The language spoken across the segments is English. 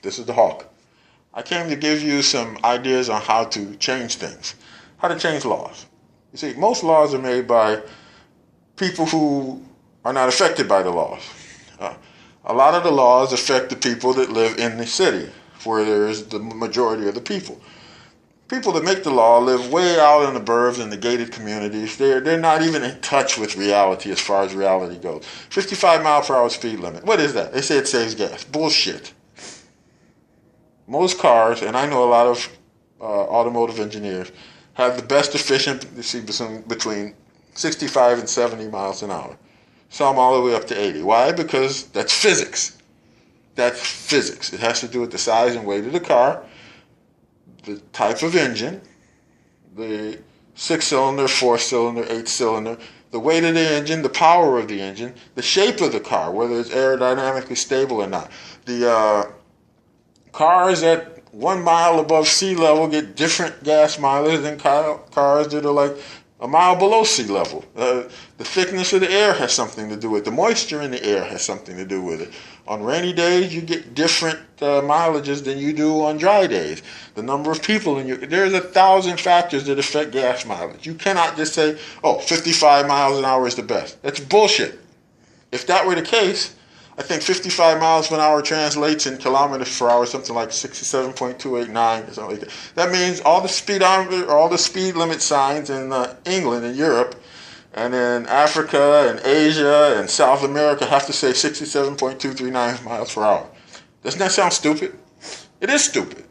This is the Hawk. I came to give you some ideas on how to change things, how to change laws. You see, most laws are made by people who are not affected by the laws. Uh, a lot of the laws affect the people that live in the city, where there is the majority of the people. People that make the law live way out in the burbs and the gated communities. They're not even in touch with reality as far as reality goes. 55 mile per hour speed limit. What is that? They say it saves gas. Bullshit. Most cars, and I know a lot of automotive engineers, have the best efficiency between 65 and 70 miles an hour. Some all the way up to 80. Why? Because that's physics. That's physics. It has to do with the size and weight of the car, the type of engine, the 6-cylinder, 4-cylinder, 8-cylinder, the weight of the engine, the power of the engine, the shape of the car, whether it's aerodynamically stable or not. The cars at 1 mile above sea level get different gas mileage than cars that are like a mile below sea level. The thickness of the air has something to do with it. The moisture in the air has something to do with it. On rainy days, you get different mileages than you do on dry days. The number of people in there's 1,000 factors that affect gas mileage. You cannot just say, 55 miles an hour is the best. That's bullshit. If that were the case, I think 55 miles an hour translates in kilometers per hour, something like 67.289 or something like that. That means all the speed limit signs in England and Europe and in Africa and Asia and South America have to say 67.239 miles per hour. Doesn't that sound stupid? It is stupid.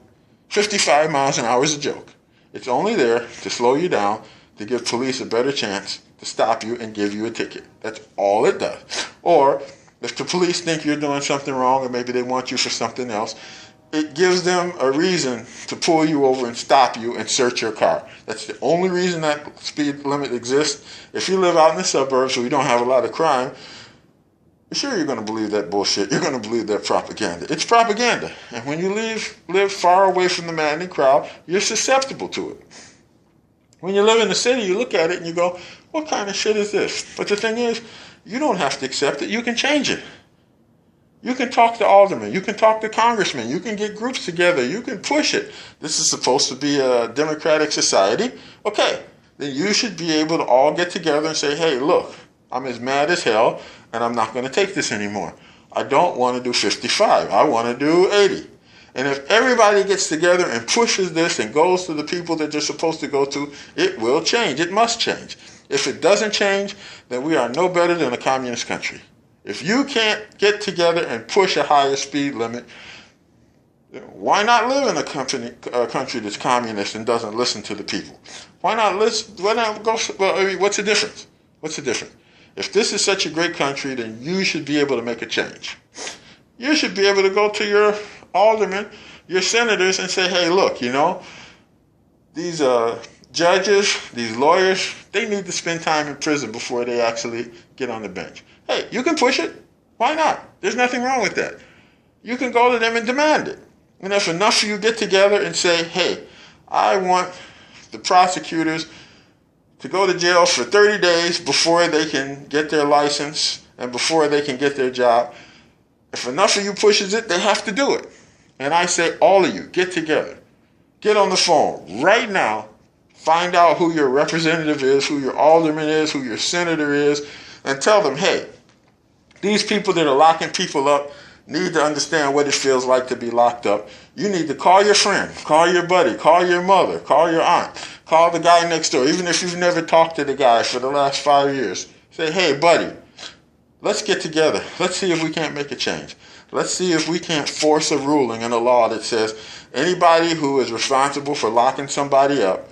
55 miles an hour is a joke. It's only there to slow you down, to give police a better chance to stop you and give you a ticket. That's all it does. Or if the police think you're doing something wrong or maybe they want you for something else, it gives them a reason to pull you over and stop you and search your car. That's the only reason that speed limit exists. If you live out in the suburbs where you don't have a lot of crime, sure you're going to believe that bullshit. You're going to believe that propaganda. It's propaganda. And when you live far away from the maddening crowd, you're susceptible to it. When you live in the city, you look at it and you go, what kind of shit is this? But the thing is, you don't have to accept it. You can change it. You can talk to aldermen. You can talk to congressmen. You can get groups together. You can push it. This is supposed to be a democratic society. Okay, then you should be able to all get together and say, hey, look, I'm as mad as hell, and I'm not going to take this anymore. I don't want to do 55. I want to do 80. And if everybody gets together and pushes this and goes to the people that they're supposed to go to, it will change. It must change. If it doesn't change, then we are no better than a communist country. If you can't get together and push a higher speed limit, why not live in a country that's communist and doesn't listen to the people? Why not listen? Why not go? Well, I mean, what's the difference? What's the difference? If this is such a great country, then you should be able to make a change. You should be able to go to your aldermen, your senators, and say, hey, look, these judges, these lawyers, they need to spend time in prison before they actually get on the bench. Hey, you can push it. Why not? There's nothing wrong with that. You can go to them and demand it. And if enough of you get together and say, hey, I want the prosecutors to go to jail for 30 days before they can get their license and before they can get their job. If enough of you pushes it, they have to do it. And I say, all of you, get together. Get on the phone right now. Find out who your representative is, who your alderman is, who your senator is, and tell them, hey, these people that are locking people up need to understand what it feels like to be locked up. You need to call your friend, call your buddy, call your mother, call your aunt, call the guy next door, even if you've never talked to the guy for the last 5 years. Say, hey, buddy, let's get together. Let's see if we can't make a change. Let's see if we can't force a ruling and a law that says anybody who is responsible for locking somebody up,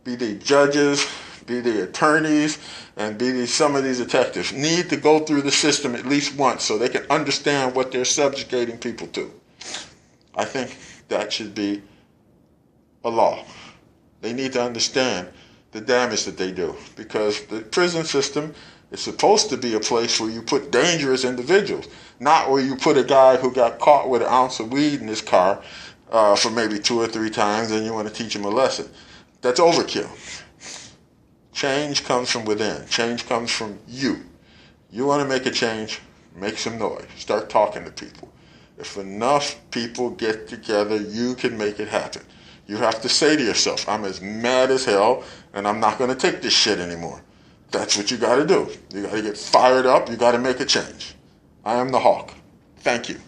be they judges, be they attorneys, and be some of these detectives, need to go through the system at least once so they can understand what they're subjugating people to. I think that should be a law. They need to understand the damage that they do, because the prison system is supposed to be a place where you put dangerous individuals, not where you put a guy who got caught with an ounce of weed in his car for maybe 2 or 3 times and you want to teach him a lesson. That's overkill. Change comes from within. Change comes from you. You want to make a change, make some noise. Start talking to people. If enough people get together, you can make it happen. You have to say to yourself, I'm as mad as hell, and I'm not going to take this shit anymore. That's what you got to do. You got to get fired up. You got to make a change. I am the Hawk. Thank you.